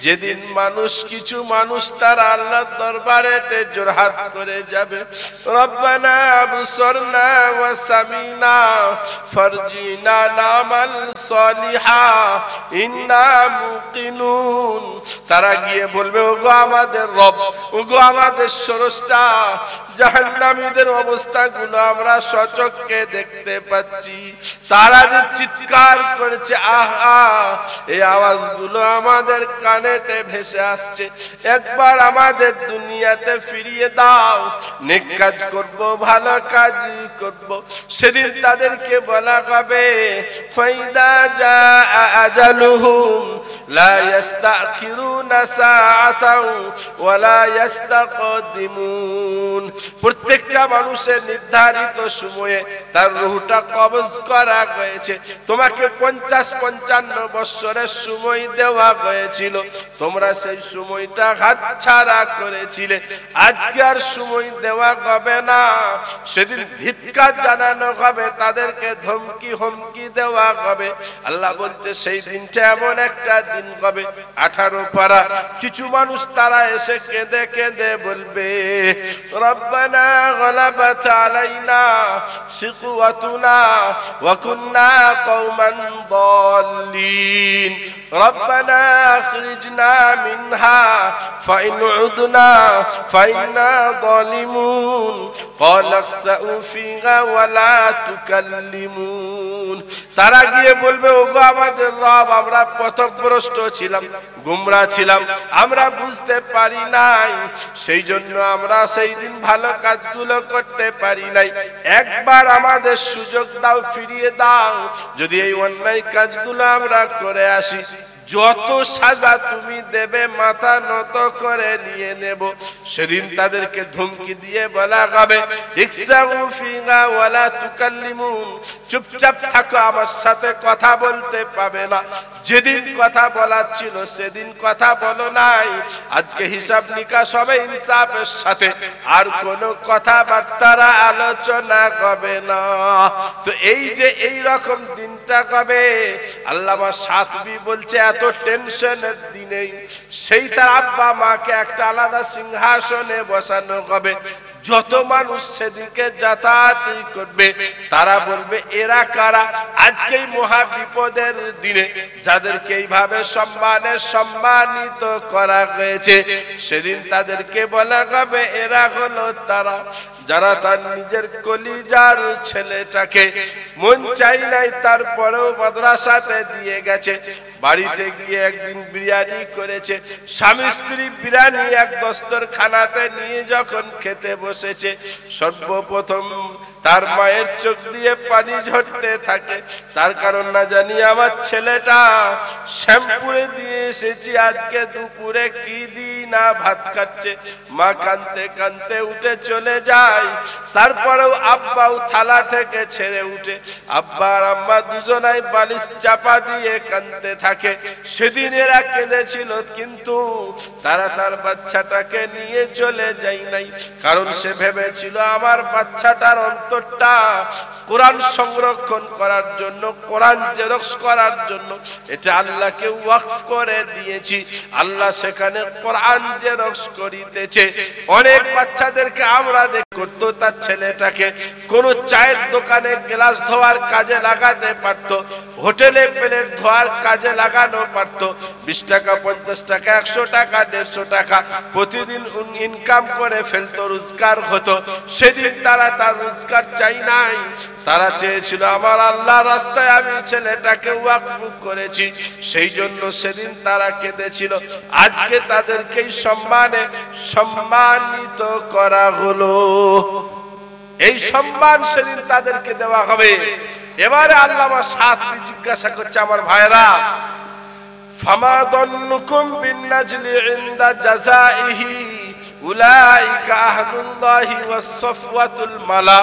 যেদিন মানুষ কিছু মানুষ তারা আল্লাহর দরবারেতে জোরহাত করে যাবে, রব্বানা আবসরনা ওয়া সামিনা ফারজিনা নামাল সলিহা ইন্না মুকিনুন। তারা গিয়ে বলবে, ওগো আমাদের রব, ওগো আমাদের স্রষ্টা, জাহান্নামীদের অবস্থাগুলো আমরা সচক্ষে দেখতে পাচ্ছি। তারা যে চিৎকার করেছে, আহা, এই আওয়াজগুলো আমাদের কানেতে ভেসে আসছে। একবার আমাদের দুনিয়াতে ফিরিয়ে দাও, নেক কাজ করব, ভালো কাজ করব। সেদিন তাদেরকে বলা হবে, ফাইদা জাআ আজালুহুম লা ইস্তাখিরুনা সাআতাও ওয়া লা ইস্তাকদিমুন। প্রত্যেকটা মানুষের নির্ধারিত সময়ে তার রূহটা কবজ করা হয়েছে। তোমাকে 50-55 বছরের সময় দেওয়া হয়েছিল, তোমরা সেই সময়টা হাতছাড়া করেছিলে। আজকে আর সময় দেওয়া হবে না, সেদিন ধিক্কার জানানো হবে, তাদেরকে ধমকি হুমকি দেওয়া হবে। আল্লাহ বলছে সেই দিনটা এমন একটা দিন হবে। 18 পারা কিছু মানুষ তারা এসে কেঁদে কেঁদে বলবে, রব্বানা গলাবাত আলাইনা শিকওয়াতুনা ওয়া কুননা কওমান দাল্লিন রব্বানা আখরিজনা মিনহা ফাইন উদনা ফাইন্না যালিমুন ক্বালা ইখসাউ ফিহা ওয়া লা তুকাল্লিমুন। তারা গিয়ে বলবে, ওগো আমাদের রব, আমরা পথভ্রষ্ট ছিলাম, গুমরা ছিলাম, আমরা বুঝতে পারি নাই, সেই জন্য আমরা সেই দিন ভালো কাজগুলো করতে পারি নাই। একবার আমাদের সুযোগ দাও, ফিরিয়ে দাও, যদি এই অন্যায় কাজগুলো আমরা করে আসি, যত সাজা তুমি দেবে মাথা নত করে নিয়ে নেব। সেদিন তাদেরকে ধমকি দিয়ে বলা হবে, ইখসাউ ফিহা ওয়া লা তুকাল্লিমুন, চুপচাপ থাকো, আমার সাথে কথা বলতে পাবে না। যেদিন কথা বলার ছিল সেদিন কথা বলো নাই, আজকে হিসাব নিকাশ হবে ইনসাফের সাথে, আর কোনো কথাবার্তা আলোচনা হবে না। তো এই যে এই রকম দিনটা হবে, আল্লামা সাতবী বলছে, এত টেনশনের দিনে সেই তার আব্বা মাকে একটা আলাদা সিংহাসনে বসানো হবে। যত মানুষ সেদিকে যাতায়াত করবে, তারা বলবে, এরা কারা? আজকেই মহা বিপদের দিনে যাদেরকে এইভাবে সম্মানিত করা হয়েছে, সেদিন তাদেরকে বলা হবে, এরা হলো তারা যারা তার নিজের কলিজার ছেলেটাকে মন চাই নাই, তারপরেও মাদ্রাসাতে দিয়ে গেছে। বাড়িতে গিয়ে একদিন বিরিয়ানি করেছে, স্বামী স্ত্রী বিরিয়ানি এক দস্তরখানাতে নিয়ে যখন খেতে বসেছে, সর্বপ্রথম তার মায়ের চোখ দিয়ে পানি ঝরতে থাকে। তার কারণ না জানি আমার ছেলেটা শ্যাম্পুরে দিয়ে এসেছি, আজকে দুপুরে কি দিই না ভাত খাচ্ছে। মা কাঁদতে কাঁদতে উঠে চলে যায়। তারপরেও আব্বাও থালা থেকে ছেড়ে উঠে, আব্বা আর আম্মা দুজনাই বালিশ চাপা দিয়ে কাঁদতে থাকে। সেদিন এরা কেঁদেছিল, কিন্তু তারা তার বাচ্চাটাকে নিয়ে চলে যায় নাই, কারণ সে ভেবেছিল আমার বাচ্চাটার অন্তরটা কোরআন সংরক্ষণ করার জন্য, কোরআন জেরক্স করার জন্য এটা আল্লাহকে ওয়াকফ করে দিয়েছি, আল্লাহ সেখানে কোরআন জেরক্স করিতেছে। অনেক বাচ্চাদেরকে আমরা করতো তার ছেলেটাকে কোন চায়ের দোকানে গ্লাস ধোয়ার কাজে লাগাতে পারত, হোটেলে প্লেট ধোয়ার কাজে লাগানো পারত। 20 টাকা, 50 টাকা, 100 টাকা, 150 টাকা প্রতিদিন ইনকাম করে ফেলতো, রোজগার হতো। সেদিন তারা তার রোজগার চাই নাই, তারা চেয়েছিল আমার আল্লাহ রাস্তায় আমি ছেলেটাকে ওয়াকফ করেছি, সেই জন্য সেদিন তারা কেঁদেছিল। আজকে তাদেরকেই সম্মানিত করা হলো, এই সম্মান সেদিন তাদেরকে দেওয়া হবে। এবারে আল্লামা সাতবী জিজ্ঞাসা করছে, আমার ভাইরা, ফামা দন্নুকুম বিন নাজলি ইনদা জাযাইহি উলাইকা আহলুল্লাহি ওয়াস সাফওয়াতুল মালা।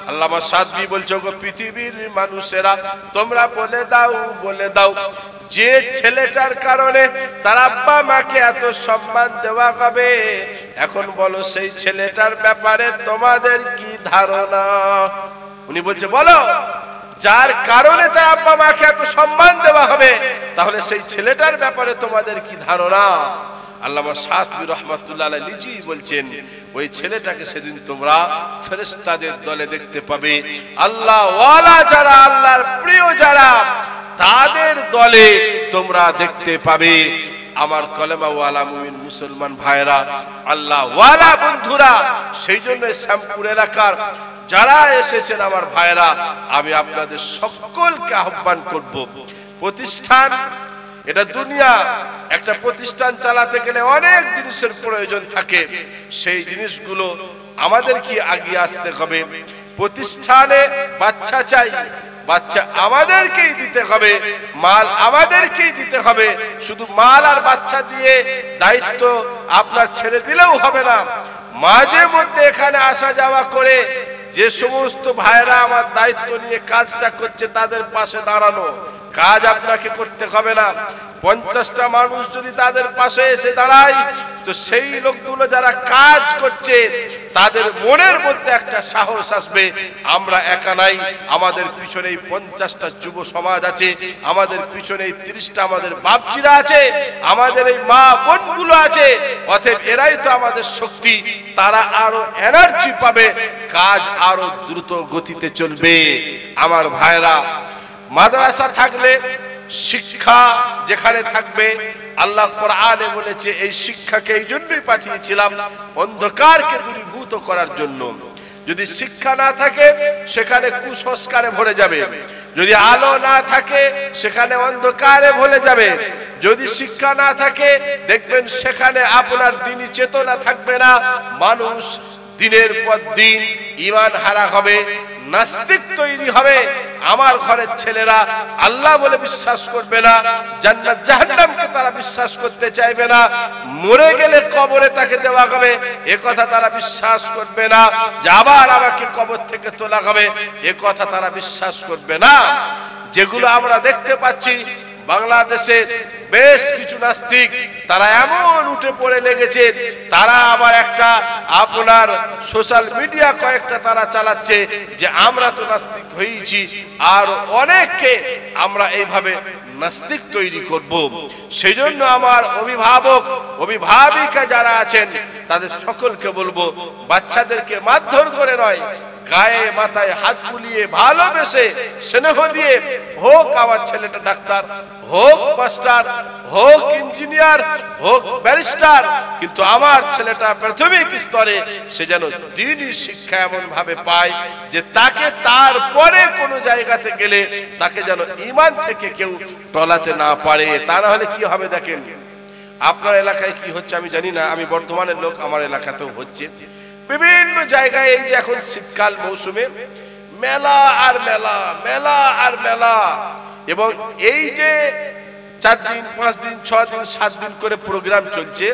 আল্লামা সাতবী বলছে, গো পৃথিবীর মানুষেরা, তোমরা বলে দাও যে ছেলেটার কারণে তার আব্বা মাকে এত সম্মান দেওয়া হবে, এখন বলো সেই ছেলেটার ব্যাপারে তোমাদের কি ধারণা? উনি বলছে, বলো যার কারণে তার আব্বা মাকে এত সম্মান দেওয়া হবে, তাহলে সেই ছেলেটার ব্যাপারে তোমাদের কি ধারণা? আল্লামা শাতিবী রাহমাতুল্লাহ আলাইহি নিজেই বলছেন, ওই ছেলেটাকে সেদিন তোমরা ফেরেশতাদের দলে দেখতে পাবে, আল্লাহ ওয়ালা যারা, আল্লাহর প্রিয় যারা, তাদের দলে তোমরা দেখতে পাবে। আমার কলেমা ওয়ালা মুমিন মুসলমান ভাইরা, আল্লাহ ওয়ালা বন্ধুরা, সেই জন্য শ্যামপুর এলাকার যারা এসেছেন আমার ভাইরা, আমি আপনাদের সকলকে আহ্বান করব, প্রতিষ্ঠান এটা দুনিয়া, একটা প্রতিষ্ঠান চালাতে গেলে অনেক জিনিসের প্রয়োজন থাকে, সেই জিনিসগুলো আমাদের কি এগিয়ে আসতে হবে। প্রতিষ্ঠানে বাচ্চা চাই, বাচ্চা আমাদেরকেই দিতে হবে, মাল আমাদেরকেই দিতে হবে। শুধু মাল আর বাচ্চা দিয়ে দায়িত্ব আপনার ছেড়ে দিলেও হবে না, মাঝে মধ্যে এখানে আসা যাওয়া করে যে সমস্ত ভাইরা আমার দায়িত্ব নিয়ে কাজটা করছে তাদের পাশে দাঁড়ানো। কাজ আপনাকে করতে হবে না, 50টা মানুষ যদি তাদের পাশে এসে দাঁড়ায়, তো সেই লোকগুলো যারা কাজ করছে তাদের মনের মধ্যে একটা সাহস আসবে, আমরা একা নাই, আমাদের পিছনে 50টা যুব সমাজ আছে, আমাদের পিছনে 30টা আমাদের বাপজিরা আছে, আমাদের এই মা বোনগুলো আছে, অতএব এরাই তো আমাদের শক্তি। তারা আরো এনার্জি পাবে, কাজ আরো দ্রুত গতিতে চলবে। আমার ভাইরা, মাদ্রাসা থাকলে শিক্ষা যেখানে থাকবে, আল্লাহ কোরআনে বলেছে এই শিক্ষাকে এই জন্যই পাঠিয়েছিলাম, অন্ধকারকে দূরীভূত করার জন্য। যদি শিক্ষা না থাকে সেখানে কুসংস্কারে ভরে যাবে, যদি আলো না থাকে সেখানে অন্ধকারে ভরে যাবে, যদি শিক্ষা না থাকে দেখবেন সেখানে আপনার দ্বীনি চেতনা থাকবে না, মানুষ দিনের পর দিন ঈমান হারা হবে, নাস্তিক তৈরি হবে। আমার ঘরের ছেলেরা আল্লাহ বলে বিশ্বাস করবে না, জান্নাত জাহান্নামকে তারা বিশ্বাস করতে চাইবে না, মরে গেলে কবরে তাকে দেওয়া হবে এ কথা তারা বিশ্বাস করবে না, যে আবার আমাকে কবর থেকে তোলা হবে এ কথা তারা বিশ্বাস করবে না। যেগুলো আমরা দেখতে পাচ্ছি বাংলাদেশে বেশ কিছু নাস্তিক, তারা এমন উঠে পড়ে লেগেছে, তারা আবার একটা আপনার সোশ্যাল মিডিয়া কয়েকটা তারা চালাচ্ছে যে আমরা তো নাস্তিক হয়েছি, আর অনেককে আমরা এইভাবে নাস্তিক তৈরি করব। সেই জন্য আমার অভিভাবক অভিভাবিকা যারা আছেন তাদের সকলকে বলবো, বাচ্চাদেরকে মারধর করে নয়, গায়ে মাথায় হাত বুলিয়ে ভালোবেসে স্নেহ দিয়ে, হোক আমার ছেলেটা ডাক্তার, হোক মাস্টার, হোক ইঞ্জিনিয়ার, হোক ব্যারিস্টার, কিন্তু আমার ছেলেটা প্রাথমিক স্তরে সে যেন দ্বীনি শিক্ষা এমন ভাবে পায় যে তাকে তারপরে কোনো জায়গাতে গেলে তাকে যেন ঈমান থেকে কেউ টলাতে না পারে। তা না হলে কি হবে দেখেন, আপনার এলাকায় কি হচ্ছে আমি জানি না, আমি বর্ধমানের লোক, আমার এলাকাতেও হচ্ছে বিভিন্ন জায়গায়। এই যে এখন শীতকাল মৌসুমে মেলা আর মেলা, মেলা আর মেলা, এবং এই যে 4 দিন 5 দিন 6 দিন 7 দিন করে প্রোগ্রাম চলছে,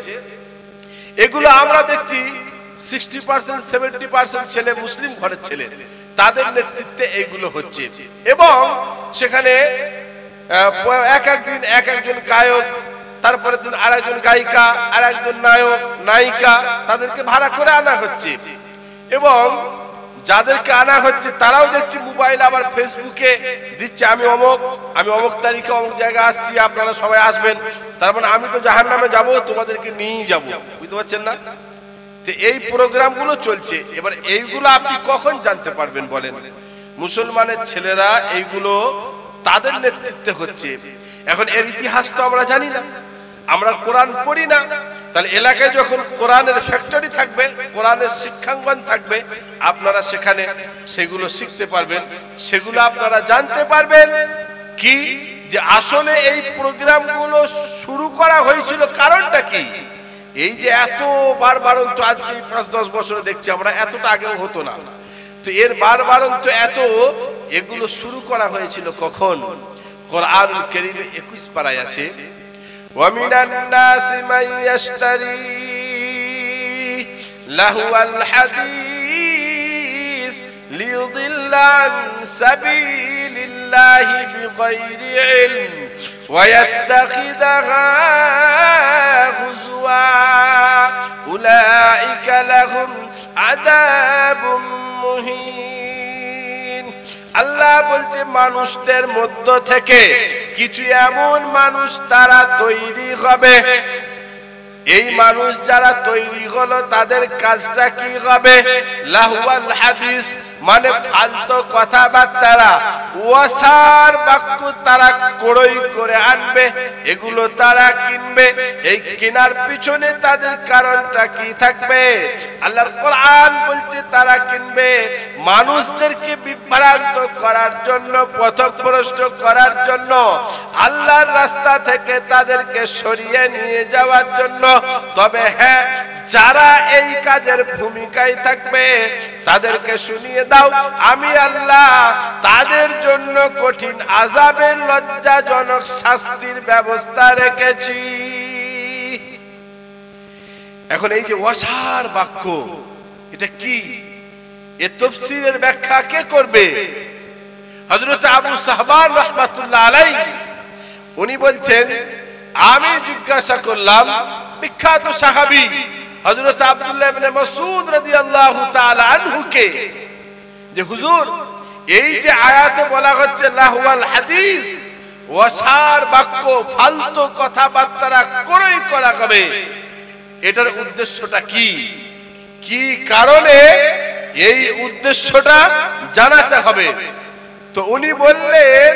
এগুলো আমরা দেখছি 60% 70% ছেলে মুসলিম ঘরের ছেলে, তাদের নেতৃত্বে এইগুলো হচ্ছে। এবং সেখানে এক একদিন এক একজন গায়ক, তারপরে দিন আরেকজন গায়িকা, আরেকজন নায়ক নায়িকা, তাদেরকে ভাড়া করে আনা হচ্ছে। এবং যাদেরকে আনা হচ্ছে তারাও দেখছি মোবাইল আবার ফেসবুকে দিচ্ছে, আমি অমুক তারিখে অমুক জায়গায় আসছি, আপনারা সবাই আসবেন। তার মানে আমি তো জাহান্নামে যাব, তোমাদেরকে নিয়ে যাব, বুঝতে পারছেন না? তো এই প্রোগ্রামগুলো চলছে। এবার এইগুলো আপনি কখন জানতে পারবেন বলেন? মুসলমানের ছেলেরা এইগুলো তাদের নেতৃত্বে হচ্ছে। এখন এর ইতিহাস তো আমরা জানি না, আমরা কোরআন পড়ি না, তাহলে এলাকায় যখন কোরআনের ফ্যাক্টরি থাকবে, কোরআনের শিক্ষাঙ্গন থাকবে, আপনারা সেখানে সেগুলো শিখতে পারবেন, সেগুলো আপনারা জানতে পারবেন। কি যে আসলে এই প্রোগ্রামগুলো শুরু করা হয়েছিল কারণটা কি? এই যে এত বারবারন্ত আজকে 5-10 বছরে দেখছি আমরা, এতটা আগেও হতো না। তো এর বারবারন্ত এত, এগুলো শুরু করা হয়েছিল কখন? কোরআনুল কারীমে 21 পারায় আছে, وَمِنَ النَّاسِ مَن يَشْتَرِي لَهْوَ الْحَدِيثِ لِيُضِلَّ عَن سَبِيلِ اللَّهِ بِغَيْرِ عِلْمٍ وَيَتَّخِذَهَا هُزُوًا أُولَئِكَ لَهُمْ عَذَابٌ مُهِينٌ। আল্লাহ আল্লাহ বলছে মানুষদের মধ্য থেকে কিছু এমন মানুষ তারা তৈরি হবে, এই মানুষ যারা তৈরি হলো তাদের কাজটা কি হবে? লাহওয়াল হাদিস মানে ফালতু কথাবার্তা, ওয়াসার বাক্য তারা ক্রয় করে আনবে, এগুলো তারা কিনবে। এই কেনার পিছনে তাদের কারণটা কি থাকবে? আল্লাহর কোরআন বলছে তারা কিনবে মানুষদেরকে বিভ্রান্ত করার জন্য, পথভ্রষ্ট করার জন্য, আল্লাহর রাস্তা থেকে তাদেরকে সরিয়ে নিয়ে যাওয়ার জন্য। তবে হ্যাঁ, যারা এই কাজের ভূমিকায় থাকবে তাদেরকে শুনিয়ে দাও, আমি আল্লাহ তাদের জন্য কঠিন আযাবের লজ্জাজনক শাস্তির ব্যবস্থা রেখেছি। এখন এই যে ওয়াসার বাক্য, এটা কি? এর তাফসীরের ব্যাখ্যা কে করবে? হযরত আবু সাহবান রাহমাতুল্লাহ আলাইহি উনি বলছেন, আমি জিজ্ঞাসা করলাম বিখ্যাত সাহাবী হযরত আব্দুল্লাহ ইবনে মাসউদ রাদিয়াল্লাহু তাআলা আনহুকে, যে হুজুর এই যে আয়াতে বলা হচ্ছে লাহওয়াল হাদিস, ওয়াসার বাক্য, ফালতু কথাবার্তা ক্রয় করা হবে, এটার উদ্দেশ্যটা কি? কি কারণে এই উদ্দেশ্যটা জানাতে হবে? তো উনি বললেন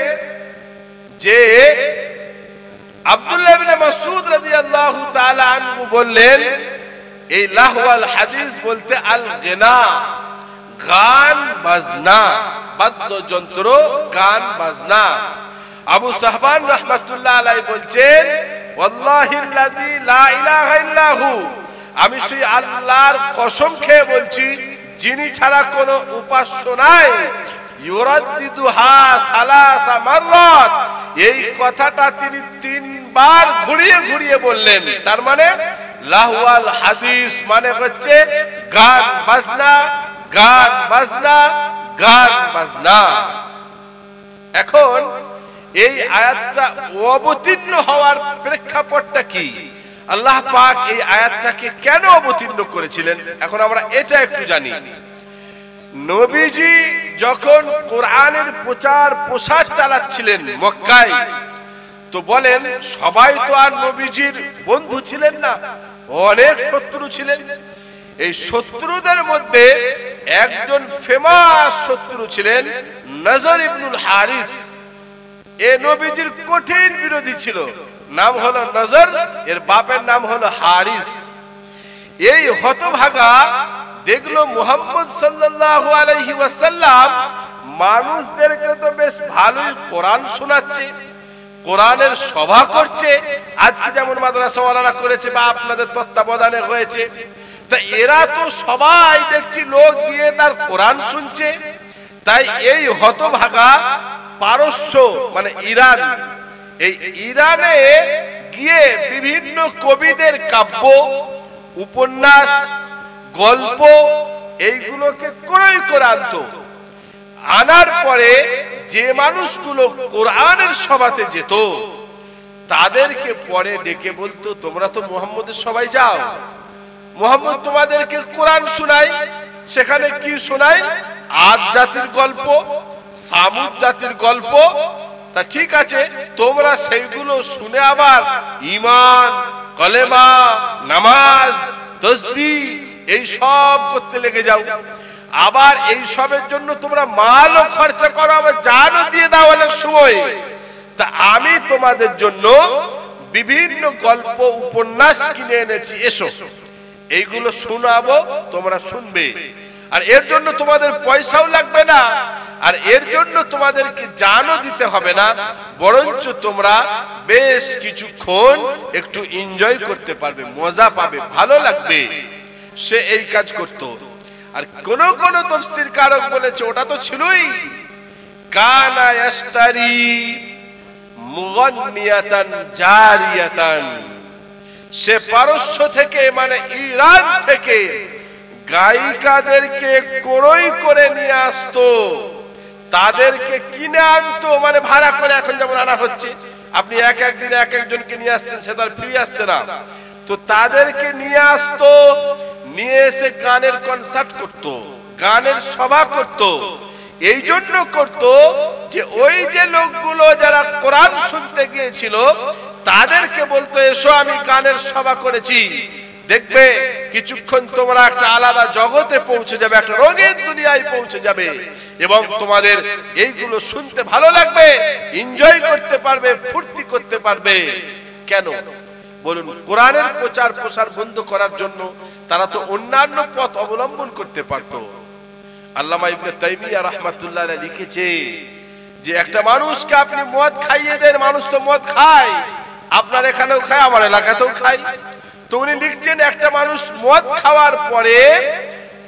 যে আব্দুল্লাহ ইবনে মাসউদ রাদিয়াল্লাহু তাআলা আনহু বললেন, এই লাহওয়াল হাদিস বলতে আল গিনা, গান বাজনা, বাদ্যযন্ত্র, গান বাজনা। আবু সাহবান রাহমাতুল্লাহ আলাইহি বলছেন, ওয়াল্লাহিল্লাযী লা ইলাহা ইল্লাহু, আমি সেই আল্লাহর কসম খেয়ে বলছি যিনি ছাড়া কোনো উপাস্য নাই, ইউরাদ্দিদুহা সালাসা মাররাত, এই কথাটা তিনি 3 বার ঘুরিয়ে ঘুরিয়ে বললেন। তার মানে লাহওয়াল হাদিস মানে হচ্ছে গান বাজনা, গান বাজনা, গান বাজনা। এখন এই আয়াতটা অবতীর্ণ হওয়ার প্রেক্ষাপটটা কি? আল্লাহ পাক এই আয়াতটাকে কেন অবতীর্ণ করেছিলেন? এখন আমরা এটা একটু জানি। নবীজি যখন কোরআনের প্রচার প্রসার চালাচ্ছিলেন মক্কায়, তো বলেন সবাই তো আর নবীজির বন্ধু ছিলেন না, অনেক শত্রু ছিলেন। এই শত্রুদের মধ্যে একজন ফেমাস শত্রু ছিলেন নজর ইবনুল হারিস। এ নবীজির কঠিন বিরোধী ছিল, নাম হলো নজর, এর বাপের নাম হলো হারিস। এই হতভাগা দেখলো মুহাম্মদ সাল্লাল্লাহু আলাইহি ওয়াসাল্লাম মানুষদেরকে তো বেশ ভালোই কোরআন শোনাচ্ছে, কোরআনের সভা করছে, আজকে যেমন মাদ্রাসাওয়ালারা করেছে বা আপনাদের তত্ত্বাবধানে হয়েছে, তা এরা তো সবাই দেখছি লোক গিয়ে তার কোরআন শুনছে। তাই এই হতভাগা পারস্য মানে ইরান, এই ইরানে গিয়ে বিভিন্ন কবিদের কাব্য, উপন্যাস, গল্প এইগুলোকে ক্রয় করে আনতো। আনার পরে যে মানুষগুলো কোরআনের সভাতে যেত তাদেরকে পরে ডেকে বলতো, তোমরা তো মুহাম্মদের সবাই যাও, মুহাম্মদ তোমাদেরকে কোরআন শোনায়। সেখানে কি শোনায়? আদ জাতির গল্প, সামুদ জাতির গল্প। তা ঠিক আছে, তোমরা সেইগুলো শুনে আবার ঈমান, কলেমা, নামাজ, তাসবিহ এই সব করতে লেগে যাও। আবার এই সবের জন্য তোমরা মালও খরচা করো, আবার জানও দিয়ে দাও অনেক সময়। তা আমি তোমাদের জন্য বিভিন্ন গল্প, উপন্যাস কিনে এনেছি, এসো এইগুলো শোনাবো, তোমরা শুনবে। আর এর জন্য তোমাদের পয়সাও লাগবে না, আর এর জন্য তোমাদেরকে জানও দিতে হবে না, বরঞ্চ তোমরা বেশ কিছুক্ষণ একটু এনজয় করতে পারবে, মজা পাবে, ভালো লাগবে। সে এই কাজ করত। আর কোন কোন তাফসীর কারক বলেছে ওটা তো ছিলই, কানা ইয়াশতারি মুগান্নিয়াতান জারিয়াতান, সে পারস্য থেকে মানে ইরান থেকে গায়িকাদেরকে ক্রয় করে নিয়ে আসতো, তাদেরকে কিনে আনতো, মানে ভাড়া করে এখন যেমন আনা হচ্ছে, আপনি এক একদিন এক একজনকে নিয়ে আসছেন, সে তার ফ্রি আসছে না, তো তাদেরকে নিয়ে আসতো, নিয়ে এসে গানের কনসার্ট করতো, গানের সভা করতো। এই জন্য করত যে ওই যে লোকগুলো যারা কোরআন শুনতে গিয়েছিল তাদেরকে বলতো, এসো আমি গানের সভা করেছি, দেখবে কিছুক্ষণ তোমরা একটা আলাদা জগতে পৌঁছে যাবে, একটা রঙিন দুনিয়ায় পৌঁছে যাবে এবং তোমাদের এইগুলো শুনতে ভালো লাগবে, এনজয় করতে পারবে, ফুর্তি করতে পারবে। কেন বলুন? কোরআনের প্রচার প্রসার বন্ধ করার জন্য। তারা তো অন্যান্য পথ অবলম্বন করতে পারত। আল্লামা ইবনে তাইমিয়া রাহমাতুল্লাহ আলাইহি লিখেছে যে একটা মানুষকে আপনি মদ খাইয়ে দেন, মানুষ তো মদ খায়, আপনার এখানেও খায়, আমার এলাকাতেও খায়। তো উনি লিখছেন একটা মানুষ মদ খাওয়ার পরে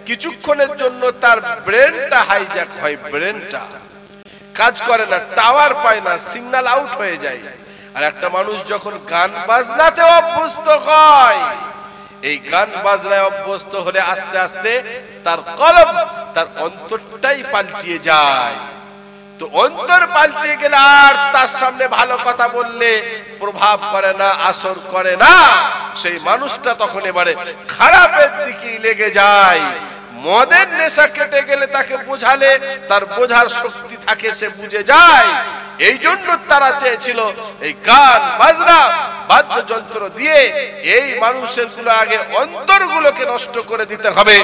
কিছুক্ষণের জন্য তার ব্রেনটা হাইজ্যাক হয়, ব্রেনটা কাজ করে না, টাওয়ার পায় না, সিগন্যাল আউট হয়ে যায়। আর একটা মানুষ যখন গান বাজনাতে অভ্যস্ত হয়, এই গান বাজনায় অভ্যস্ত হলে আস্তে আস্তে তার কলব, তার অন্তরটাই পাল্টিয়ে যায়। তো অন্তর পাল্টে গেলে আর তার সামনে ভালো কথা বললে প্রভাব করে না, আসর করে না। সেই মানুষটা তখন এবারে খারাপের দিকে লেগে যায়। মদের নেশা কেটে গেলে তাকে বোঝালে তার বোঝার শক্তি থাকে, সে বুঝে যায়। এই জন্য তারা চেয়েছিল এই গান বাজনা বাদ্যযন্ত্র দিয়ে এই মানুষের গুলো আগে অন্তরগুলোকে নষ্ট করে দিতে হবে,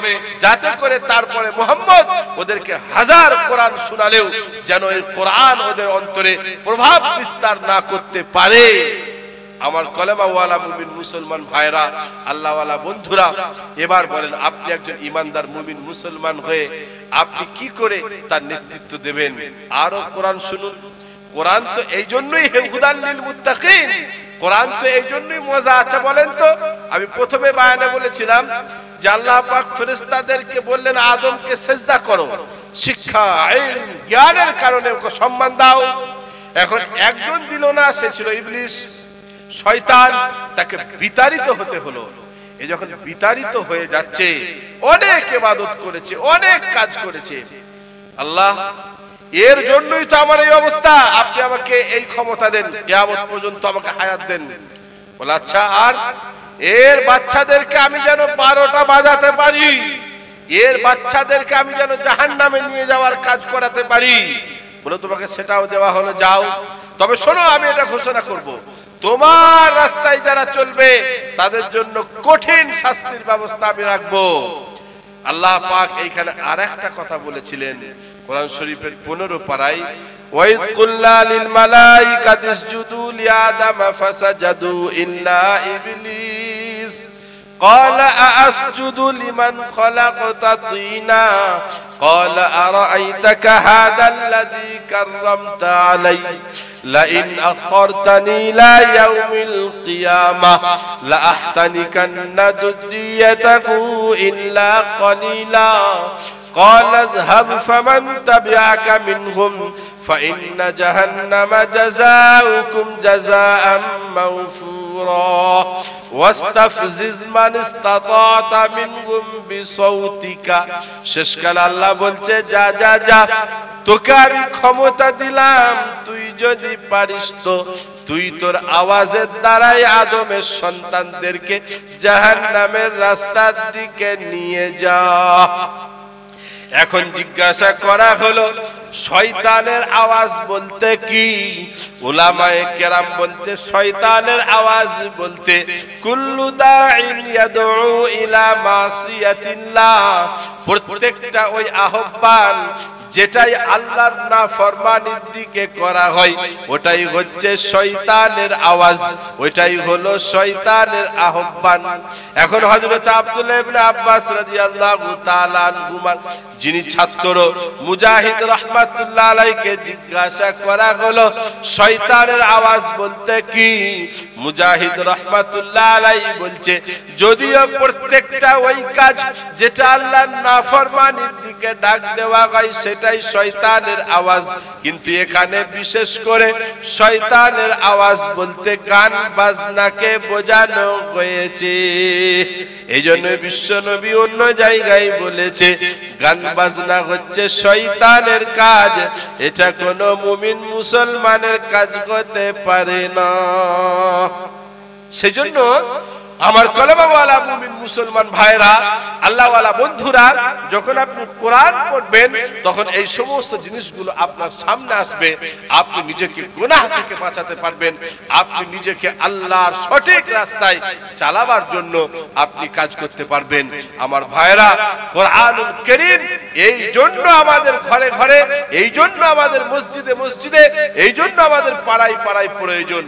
যাতে করে তারপরে মুহাম্মদ ওদেরকে হাজার কোরআন শোনালেও যেন এই কোরআন ওদের অন্তরে প্রভাব বিস্তার না করতে পারে। আমার কলেমাওয়ালা মুমিন মুসলমান ভাইরা, আল্লাহওয়ালা বন্ধুরা, এবার বলেন আপনি একজন ইমানদার মুমিন মুসলমান হয়ে আপনি কি করে তার নেতৃত্ব দেবেন? আরো কোরআন শুনুন। কোরআন তো এই জন্যই হুদাল লিল মুত্তাকিন, কোরআন তো এই জন্যই মজা আছে। বলেন তো, আমি প্রথমে বায়ানে বলেছিলাম যে আল্লাহ পাক ফেরেশতাদেরকে বললেন আদমকে সিজদা করো, শিক্ষা ইলম জ্ঞানের কারণে ওকে সম্মান দাও। এখন একজন দিল না, সে ছিল ইবলিস, শয়তান, তাকে বিতাড়িত হতে হলো। এই যখন বিতাড়িত হয়ে যাচ্ছে, অনেক ইবাদত করেছে, অনেক কাজ করেছে। আল্লাহ এর জন্যই তো আমার এই অবস্থা, আপনি আমাকে এই ক্ষমতা দেন, কিয়ামত পর্যন্ত আমাকে হায়াত দেন। বলে আচ্ছা, আর এর বাচ্চাদেরকে আমি যেন 12টা বাজাতে পারি, এর বাচ্চাদেরকে আমি যেন জাহান্নামে নিয়ে যাওয়ার কাজ করাতে পারি। বলে তোমাকে সেটাও দেওয়া হলো, যাও। তবে শোনো, আমি এটা ঘোষণা করব, তোমার রাস্তায় যারা চলবে তাদের জন্য কঠিন শাস্তির ব্যবস্থা আমি রাখবো। আল্লাহ পাক এইখানে আরেকটা কথা বলেছিলেন কোরআন শরীফের 15 পারায়, ওয়াইদ কুল্লা লিল মালাইকাতি ইসজুদু লিআদাম ফাসাজাদু ইল্লা ইবলিস ক্বালা আ'আসজুদু লিমান খালাকতা তিনা ক্বালা আরাআইতাকা হাদাল্লাযী কাররামতা আলাইহি لئن أخرتني إلى يوم القيامة لأحتنكن ذريته إلا قليلا قال اذهب فمن تبعك منهم فإن جهنم جزاؤكم جزاء موفورا واستفزز من استطعت منهم بصوتك। শেষকাল আল্লাহ বলছে, যা যা যা, তোকে আমি ক্ষমতা দিলাম, তুই যদি পারিস তো তুই তোর আওয়াজের দ্বারাই আদমের সন্তানদেরকে জাহান্নামের রাস্তার দিকে নিয়ে যা। এখন জিজ্ঞাসা করা হলো, শয়তানের আওয়াজ বলতে কি? উলামায়ে কেরাম বলছে শয়তানের আওয়াজ বলতে কুল্লু দাঈন ইয়াদউ ইলা মাসিয়াতিল্লাহ, প্রত্যেকটা ওই আহ্বান যেটাই আল্লাহর নাফরমানির দিকে করা হয় ওটাই হচ্ছে শয়তানের আওয়াজ, ওইটাই হলো শয়তানের আহ্বান। এখন হযরত আব্দুল্লাহ ইবনে আব্বাস রাদিয়াল্লাহু তাআলা আনহুমা, যিনি ছাত্র মুজাহিদ রাহমাতুল্লাহ আলাইহিকে জিজ্ঞাসা করা হলো শয়তানের আওয়াজ বলতে কি? মুজাহিদ রাহমাতুল্লাহ আলাইহি বলছে, যদিও প্রত্যেকটা ওই কাজ যেটা আল্লাহর নাফরমানির দিকে ডাক দেওয়া হয় সেটাই শয়তানের আওয়াজ, কিন্তু এখানে বিশেষ করে শয়তানের আওয়াজ বলতে গান বাজনাকে বোঝানো হয়েছে। এইজন্য বিশ্বনবী অন্য জায়গায় বলেছে গান বাজনা হচ্ছে শয়তানের কাজ, এটা কোনো মুমিন মুসলমানের কাজ হতে পারে না। সেজন্য আমার কলমাওয়ালা মুমিন মুসলমান ভাইরা, আল্লাহওয়ালা বন্ধুরা, যখন আপনি কোরআন পড়বেন তখন এই সমস্ত জিনিসগুলো আপনার সামনে আসবে। আপনি নিজেকে গুনাহ থেকে বাঁচাতে পারবেন, আপনি নিজেকে আল্লাহর সঠিক রাস্তায় চালাবার জন্য আপনি কাজ করতে পারবেন। আমার ভাইরা, কোরআনুল কারীম এই জন্য আমাদের ঘরে ঘরে, এই জন্য আমাদের মসজিদে মসজিদে, এই জন্য আমাদের পাড়ায় পাড়ায় প্রয়োজন।